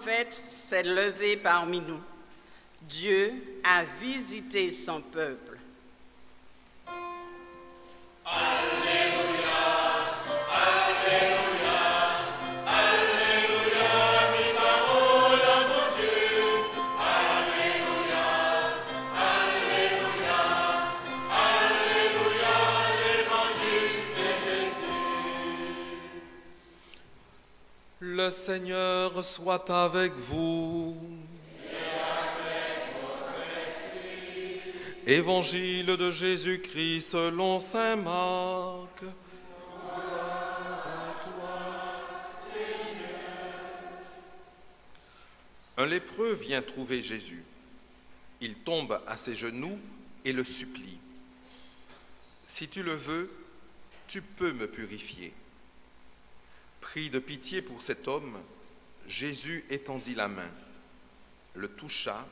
prophète s'est levé parmi nous. Dieu a visité son peuple. Le Seigneur soit avec vous. Et avec votre esprit. Évangile de Jésus-Christ selon saint Marc. Gloire à toi, Seigneur. Un lépreux vient trouver Jésus. Il tombe à ses genoux et le supplie. « Si tu le veux, tu peux me purifier. » Pris de pitié pour cet homme, Jésus étendit la main, le toucha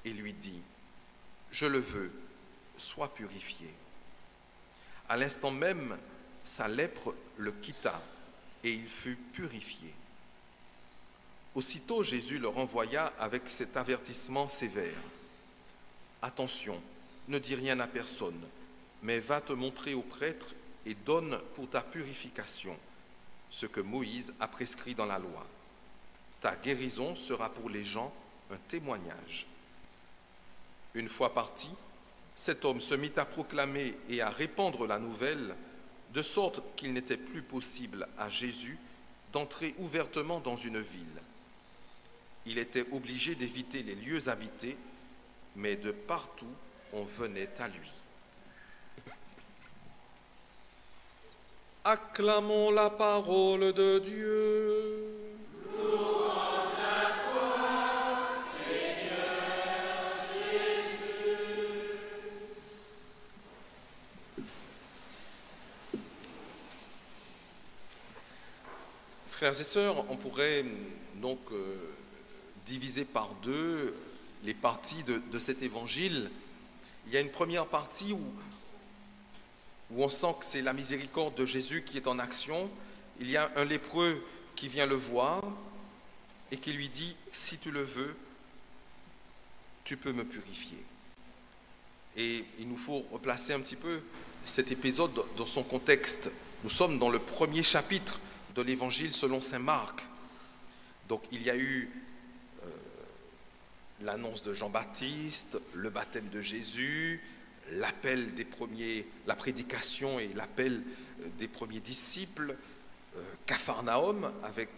et lui dit « Je le veux, sois purifié. » À l'instant même, sa lèpre le quitta et il fut purifié. Aussitôt, Jésus le renvoya avec cet avertissement sévère. « Attention, ne dis rien à personne, mais va te montrer au prêtre et donne pour ta purification ce que Moïse a prescrit dans la loi. Ta guérison sera pour les gens un témoignage. » Une fois parti, cet homme se mit à proclamer et à répandre la nouvelle, de sorte qu'il n'était plus possible à Jésus d'entrer ouvertement dans une ville. Il était obligé d'éviter les lieux habités, mais de partout on venait à lui. Acclamons la parole de Dieu. Louange à toi, Seigneur Jésus. Frères et sœurs, on pourrait donc diviser par deux les parties de cet évangile. Il y a une première partie où on sent que c'est la miséricorde de Jésus qui est en action. Il y a un lépreux qui vient le voir et qui lui dit « Si tu le veux, tu peux me purifier. » Et il nous faut replacer un petit peu cet épisode dans son contexte. Nous sommes dans le premier chapitre de l'évangile selon saint Marc. Donc il y a eu l'annonce de Jean-Baptiste, le baptême de Jésus, l'appel des premiers, la prédication et l'appel des premiers disciples, Capharnaüm avec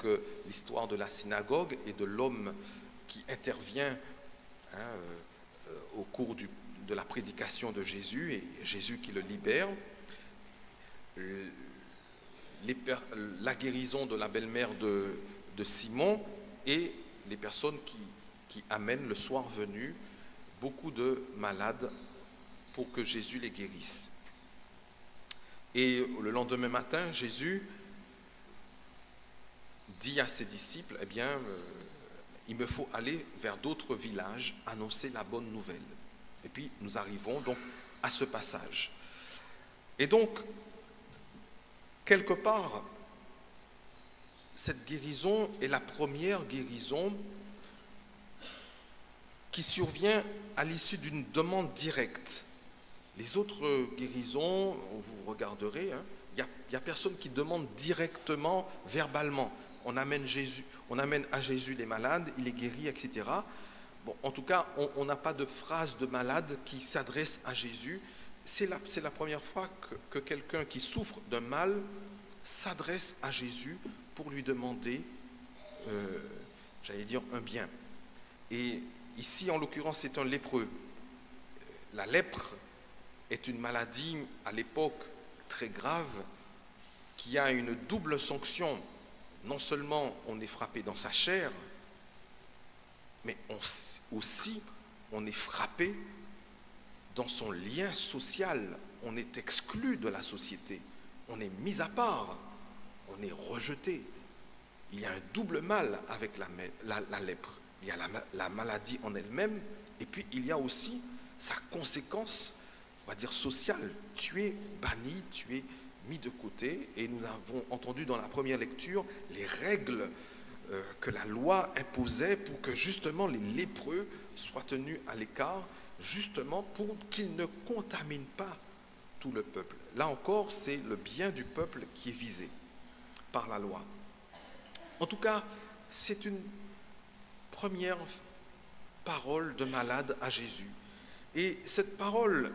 l'histoire de la synagogue et de l'homme qui intervient au cours de la prédication de Jésus et Jésus qui le libère, la guérison de la belle-mère de Simon et les personnes qui amènent le soir venu beaucoup de malades pour que Jésus les guérisse. Et le lendemain matin, Jésus dit à ses disciples, eh bien, il me faut aller vers d'autres villages, annoncer la bonne nouvelle. Et puis, nous arrivons donc à ce passage. Et donc, quelque part, cette guérison est la première guérison qui survient à l'issue d'une demande directe. Les autres guérisons, vous regarderez, il n'y a personne qui demande directement, verbalement. On amène à Jésus les malades, il les guérit, etc. Bon, en tout cas, on n'a pas de phrase de malade qui s'adresse à Jésus. C'est la première fois que quelqu'un qui souffre d'un mal s'adresse à Jésus pour lui demander, j'allais dire, un bien. Et ici, en l'occurrence, c'est un lépreux. La lèpre est une maladie à l'époque très grave qui a une double sanction. Non seulement on est frappé dans sa chair, mais aussi on est frappé dans son lien social. On est exclu de la société, on est mis à part, on est rejeté. Il y a un double mal avec la lèpre. Il y a la maladie en elle-même et puis il y a aussi sa conséquence, on va dire sociale. Tu es banni, tu es mis de côté et nous avons entendu dans la première lecture les règles que la loi imposait pour que justement les lépreux soient tenus à l'écart, justement pour qu'ils ne contaminent pas tout le peuple. Là encore, c'est le bien du peuple qui est visé par la loi. En tout cas, c'est une première parole de malade à Jésus. Et cette parole,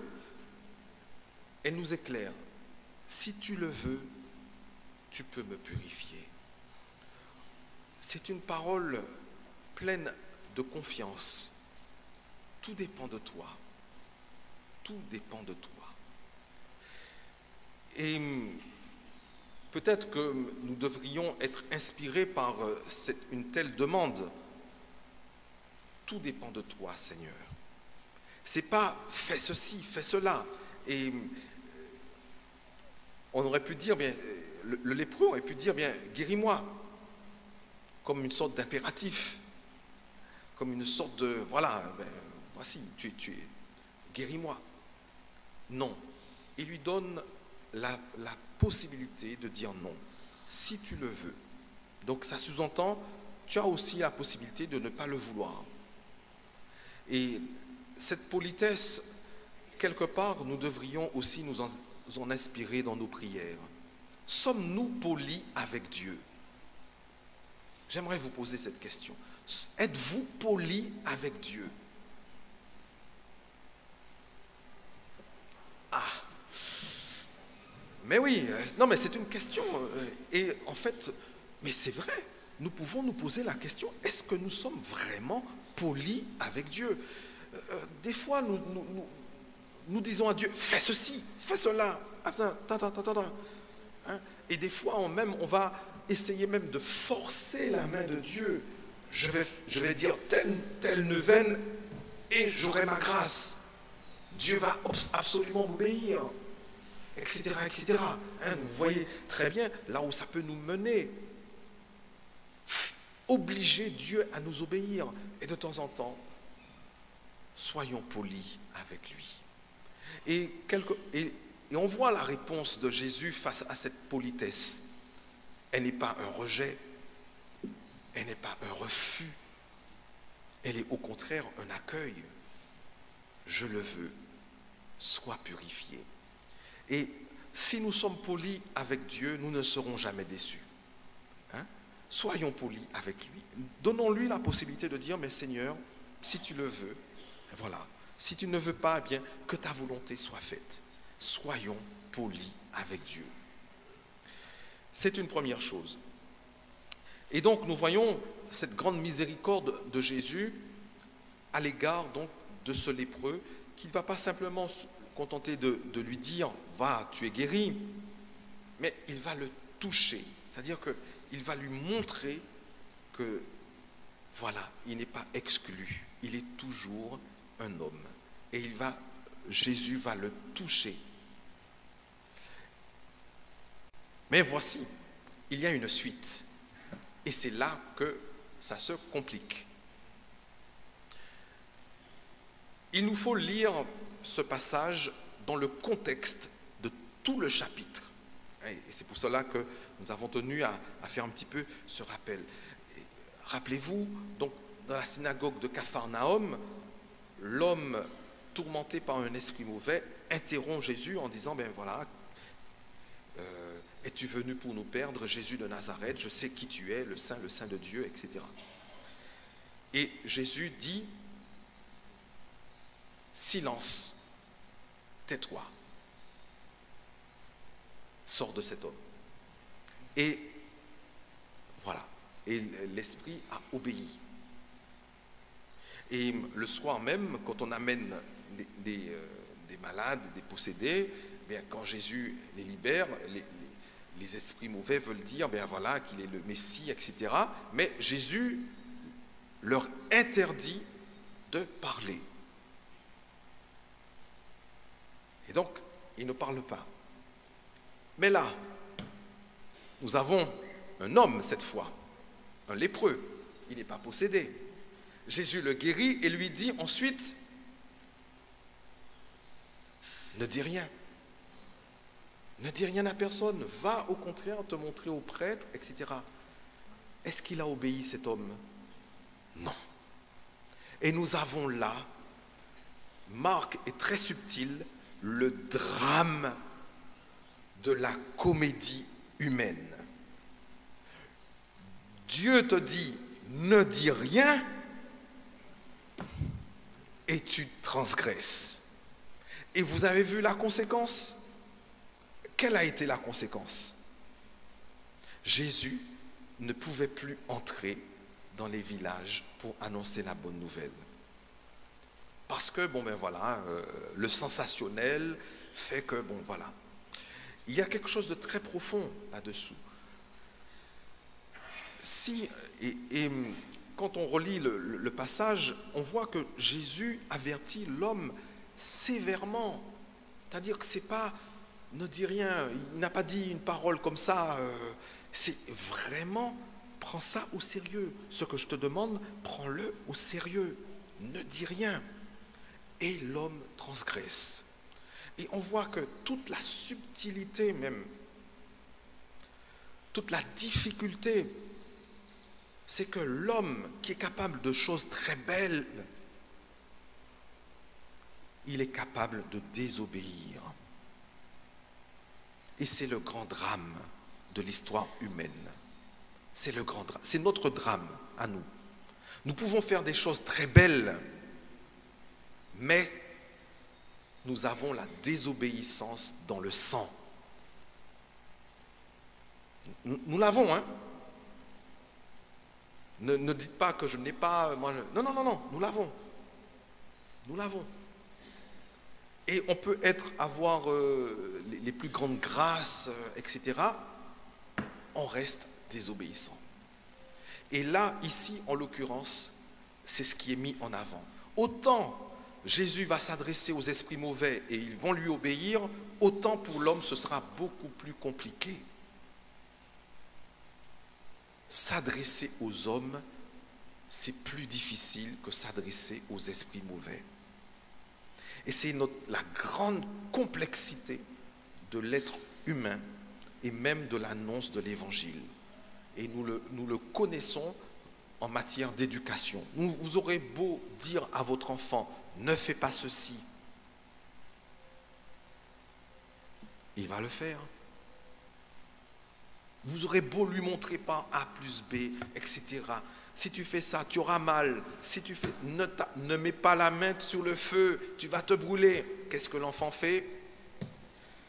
elle nous éclaire. Si tu le veux, tu peux me purifier. C'est une parole pleine de confiance. Tout dépend de toi. Tout dépend de toi. Et peut-être que nous devrions être inspirés par une telle demande. Tout dépend de toi, Seigneur. C'est pas fais ceci, fais cela. Et on aurait pu dire, bien, le lépreux aurait pu dire, bien, guéris-moi, comme une sorte d'impératif, comme une sorte de, voilà, ben, voici, tu es, guéris-moi. Non, il lui donne la possibilité de dire non, si tu le veux. Donc ça sous-entend, tu as aussi la possibilité de ne pas le vouloir. Et cette politesse, quelque part, nous devrions aussi nous en inspirer dans nos prières. Sommes-nous polis avec Dieu? J'aimerais vous poser cette question. Êtes-vous polis avec Dieu? Ah, mais oui, non mais c'est une question. Et en fait, mais c'est vrai, nous pouvons nous poser la question, est-ce que nous sommes vraiment polis avec Dieu? Des fois, nous disons à Dieu, fais ceci, fais cela. Hein? Et des fois, on va essayer même de forcer la main de Dieu. Je vais dire telle neuvaine et j'aurai ma grâce. Dieu va absolument m'obéir, etc., etc. Hein, vous voyez très bien là où ça peut nous mener. Obliger Dieu à nous obéir. Et de temps en temps, soyons polis avec lui. Et on voit la réponse de Jésus face à cette politesse. Elle n'est pas un rejet, elle n'est pas un refus, elle est au contraire un accueil. Je le veux, sois purifié. Et si nous sommes polis avec Dieu, nous ne serons jamais déçus. Hein? Soyons polis avec lui. Donnons-lui la possibilité de dire, mais Seigneur, si tu le veux, voilà. Si tu ne veux pas, eh bien, que ta volonté soit faite. Soyons polis avec Dieu. C'est une première chose. Et donc, nous voyons cette grande miséricorde de Jésus à l'égard donc de ce lépreux, qui ne va pas simplement se contenter de lui dire « Va, tu es guéri », mais il va le toucher. C'est-à-dire qu'il va lui montrer que, voilà, il n'est pas exclu, il est toujours un homme. Et Jésus va le toucher. Mais voici, il y a une suite. Et c'est là que ça se complique. Il nous faut lire ce passage dans le contexte de tout le chapitre. Et c'est pour cela que nous avons tenu à faire un petit peu ce rappel. Rappelez-vous, donc, dans la synagogue de Capharnaüm, l'homme tourmenté par un esprit mauvais interrompt Jésus en disant, ben voilà, es-tu venu pour nous perdre, Jésus de Nazareth, je sais qui tu es, le Saint de Dieu, etc. Et Jésus dit, silence, tais-toi, sors de cet homme. Et voilà, et l'esprit a obéi. Et le soir même, quand on amène des malades, des possédés, bien, quand Jésus les libère, les esprits mauvais veulent dire, bien voilà, qu'il est le Messie, etc. Mais Jésus leur interdit de parler. Et donc, ils ne parlent pas. Mais là, nous avons un homme cette fois, un lépreux. Il n'est pas possédé. Jésus le guérit et lui dit ensuite, ne dis rien. Ne dis rien à personne. Va au contraire te montrer au prêtre, etc. est-ce qu'il a obéi cet homme? Non. Et nous avons là, Marc est très subtil, le drame de la comédie humaine. Dieu te dit, ne dis rien, et tu transgresses. Et vous avez vu la conséquence? Quelle a été la conséquence? Jésus ne pouvait plus entrer dans les villages pour annoncer la bonne nouvelle. Parce que, le sensationnel fait que, il y a quelque chose de très profond là-dessous. Quand on relit le passage, on voit que Jésus avertit l'homme sévèrement. C'est-à-dire que c'est pas, ne dis rien, il n'a pas dit une parole comme ça, c'est vraiment, prends ça au sérieux. Ce que je te demande, prends-le au sérieux. Ne dis rien. Et l'homme transgresse. Et on voit que toute la subtilité même, toute la difficulté, c'est que l'homme qui est capable de choses très belles, il est capable de désobéir. Et c'est le grand drame de l'histoire humaine. C'est le grand drame. C'est notre drame à nous. Nous pouvons faire des choses très belles, mais nous avons la désobéissance dans le sang. Nous l'avons, hein? Ne dites pas que je n'ai pas... Non, nous l'avons. Nous l'avons. Et on peut avoir les plus grandes grâces, etc. On reste désobéissant. Et là, ici, en l'occurrence, c'est ce qui est mis en avant. Autant Jésus va s'adresser aux esprits mauvais et ils vont lui obéir, autant pour l'homme, ce sera beaucoup plus compliqué. S'adresser aux hommes, c'est plus difficile que s'adresser aux esprits mauvais. Et c'est la grande complexité de l'être humain et même de l'annonce de l'évangile. Et nous le connaissons en matière d'éducation. Vous aurez beau dire à votre enfant, ne fais pas ceci, il va le faire. Vous aurez beau lui montrer par A plus B, etc. Si tu fais ça, tu auras mal. Si tu fais, ne mets pas la main sur le feu, tu vas te brûler. Qu'est-ce que l'enfant fait?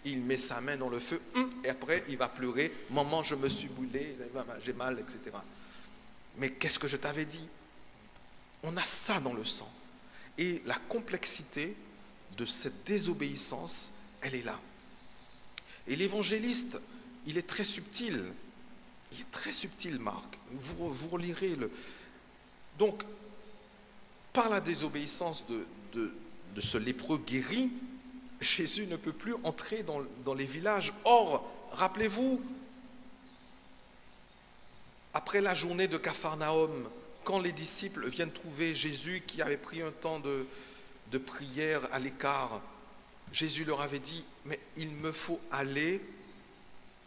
Il met sa main dans le feu, et après il va pleurer. Maman, je me suis brûlé, j'ai mal, etc. Mais qu'est-ce que je t'avais dit? On a ça dans le sang. Et la complexité de cette désobéissance, elle est là. Et l'évangéliste, il est très subtil. Il est très subtil, Marc. Vous relirez le... Donc, par la désobéissance de ce lépreux guéri, Jésus ne peut plus entrer dans les villages. Or, rappelez-vous, après la journée de Capharnaüm, quand les disciples viennent trouver Jésus qui avait pris un temps de prière à l'écart, Jésus leur avait dit, mais il me faut aller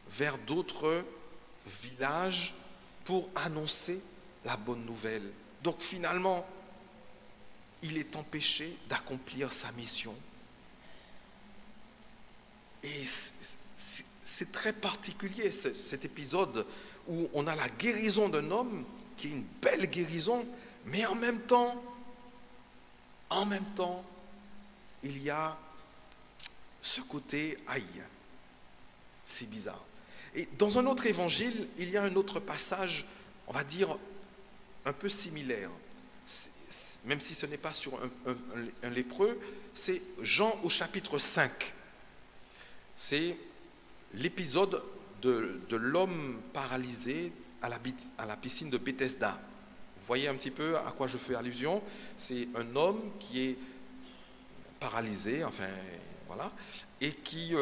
vers d'autres villages pour annoncer la bonne nouvelle. Donc finalement, il est empêché d'accomplir sa mission. Et c'est très particulier cet épisode où on a la guérison d'un homme qui est une belle guérison, mais en même temps, il y a ce côté aïe, c'est bizarre. Et dans un autre évangile, il y a un autre passage, on va dire, un peu similaire. Même si ce n'est pas sur un lépreux, c'est Jean au chapitre 5. C'est l'épisode de l'homme paralysé à la piscine de Bethesda. Vous voyez un petit peu à quoi je fais allusion? C'est un homme qui est paralysé, enfin voilà, et qui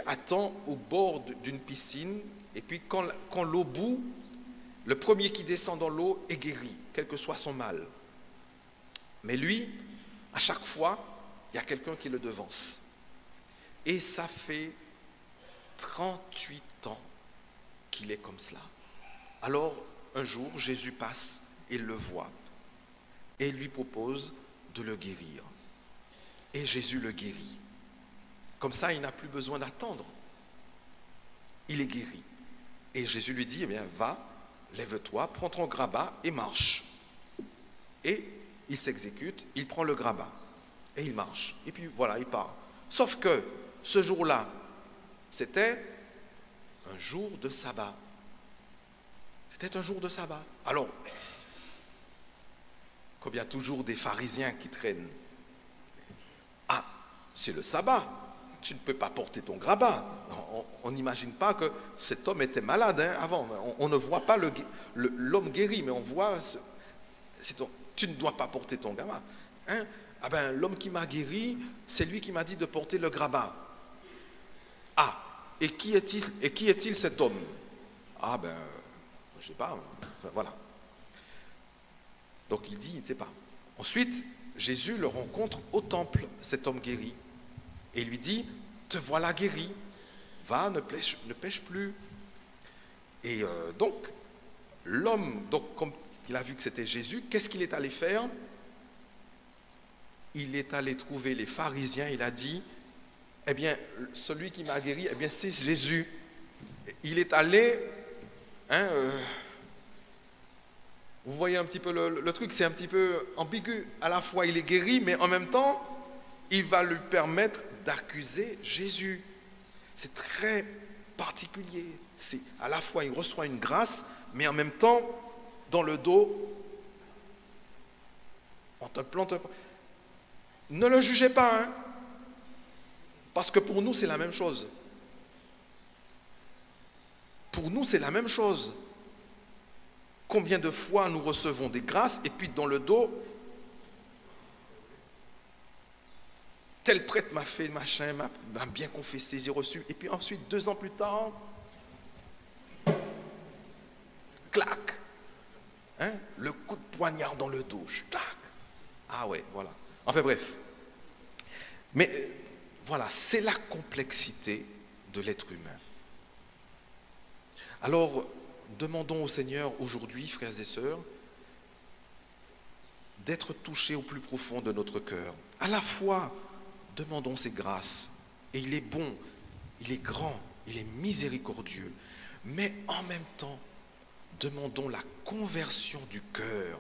attend au bord d'une piscine, et puis quand l'eau bout, le premier qui descend dans l'eau est guéri, quel que soit son mal. Mais lui, à chaque fois, il y a quelqu'un qui le devance. Et ça fait 38 ans qu'il est comme cela. Alors, un jour, Jésus passe et le voit et lui propose de le guérir. Et Jésus le guérit. Comme ça, il n'a plus besoin d'attendre. Il est guéri. Et Jésus lui dit, eh bien, va, lève-toi, prends ton grabat et marche. Et il s'exécute, il prend le grabat et il marche. Et puis voilà, il part. Sauf que ce jour-là, c'était un jour de sabbat. C'était un jour de sabbat. Alors, comme il y a toujours des pharisiens qui traînent, ah, c'est le sabbat, tu ne peux pas porter ton grabat. On n'imagine pas que cet homme était malade avant. On ne voit pas l'homme guéri, mais on voit, tu ne dois pas porter ton grabat. Ah ben, l'homme qui m'a guéri, c'est lui qui m'a dit de porter le grabat. Ah, et qui est-il cet homme? Ah ben, je ne sais pas, enfin, voilà. Donc il dit, il ne sait pas. Ensuite, Jésus le rencontre au temple, cet homme guéri. Et il lui dit, te voilà guéri, va, ne pêche plus. Et donc, l'homme, comme il a vu que c'était Jésus, qu'est-ce qu'il est allé faire? Il est allé trouver les pharisiens, il a dit, eh bien, celui qui m'a guéri, eh bien, c'est Jésus. Il est allé, vous voyez un petit peu le truc, c'est un petit peu ambigu. À la fois, il est guéri, mais en même temps, il va lui permettre d'accuser Jésus. C'est très particulier. À la fois, il reçoit une grâce, mais en même temps, dans le dos, on te plante. Ne le jugez pas, parce que pour nous, c'est la même chose. Pour nous, c'est la même chose. Combien de fois nous recevons des grâces et puis dans le dos, tel prêtre m'a fait machin, m'a bien confessé, j'ai reçu. Et puis ensuite, 2 ans plus tard, clac, le coup de poignard dans le dos, clac. Ah ouais, voilà. Enfin bref. Mais voilà, c'est la complexité de l'être humain. Alors, demandons au Seigneur aujourd'hui, frères et sœurs, d'être touchés au plus profond de notre cœur. À la fois, demandons ses grâces. Et il est bon, il est grand, il est miséricordieux. Mais en même temps, demandons la conversion du cœur.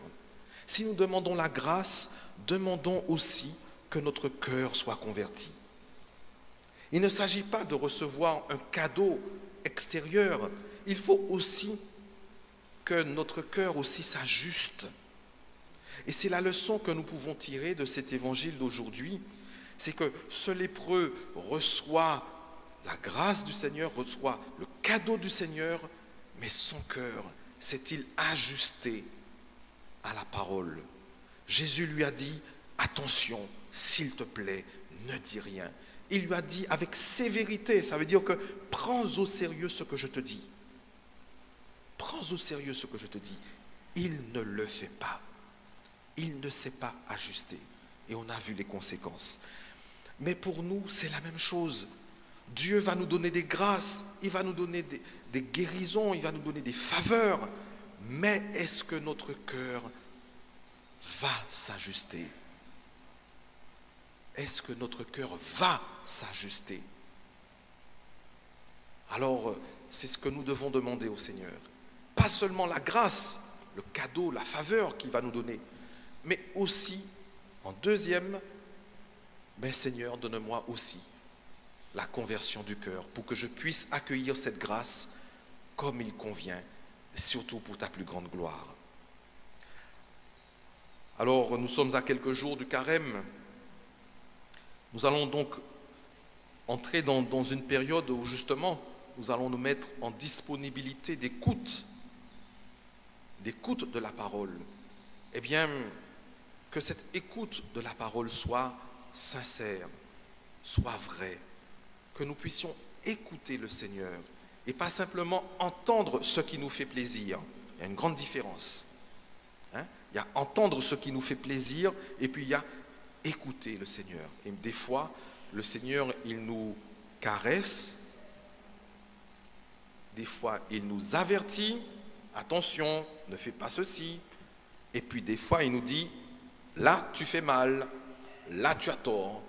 Si nous demandons la grâce, demandons aussi que notre cœur soit converti. Il ne s'agit pas de recevoir un cadeau extérieur. Il faut aussi que notre cœur aussi s'ajuste. Et c'est la leçon que nous pouvons tirer de cet évangile d'aujourd'hui, c'est que ce lépreux reçoit la grâce du Seigneur, reçoit le cadeau du Seigneur, mais son cœur s'est-il ajusté à la parole? Jésus lui a dit, attention, s'il te plaît, ne dis rien. Il lui a dit avec sévérité, ça veut dire que prends au sérieux ce que je te dis. Prends au sérieux ce que je te dis. Il ne le fait pas. Il ne s'est pas ajusté. Et on a vu les conséquences. Mais pour nous, c'est la même chose. Dieu va nous donner des grâces, il va nous donner des guérisons, il va nous donner des faveurs. Mais est-ce que notre cœur va s'ajuster? Est-ce que notre cœur va s'ajuster? Alors, c'est ce que nous devons demander au Seigneur. Pas seulement la grâce, le cadeau, la faveur qu'il va nous donner, mais aussi, en deuxième, mais Seigneur, donne-moi aussi la conversion du cœur pour que je puisse accueillir cette grâce comme il convient, surtout pour ta plus grande gloire. Alors, nous sommes à quelques jours du carême. Nous allons donc entrer dans une période où justement nous allons nous mettre en disponibilité d'écoute de la parole. Eh bien, que cette écoute de la parole soit sincère, soit vraie, que nous puissions écouter le Seigneur et pas simplement entendre ce qui nous fait plaisir. Il y a une grande différence. Il y a entendre ce qui nous fait plaisir et puis il y a écouter le Seigneur. Et des fois, le Seigneur, il nous caresse, des fois, il nous avertit, attention, ne fais pas ceci. Et puis des fois, il nous dit, là, tu fais mal, là, tu as tort.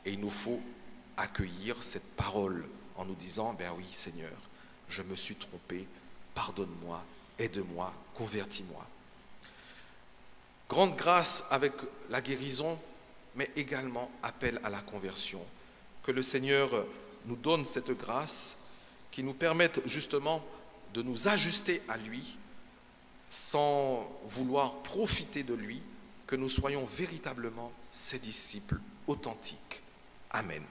Et il nous faut accueillir cette parole en nous disant, ben oui, Seigneur, je me suis trompé, pardonne-moi, aide-moi, convertis-moi. Grande grâce avec la guérison, mais également appel à la conversion. Que le Seigneur nous donne cette grâce qui nous permette justement de nous ajuster à lui sans vouloir profiter de lui, que nous soyons véritablement ses disciples authentiques. Amen.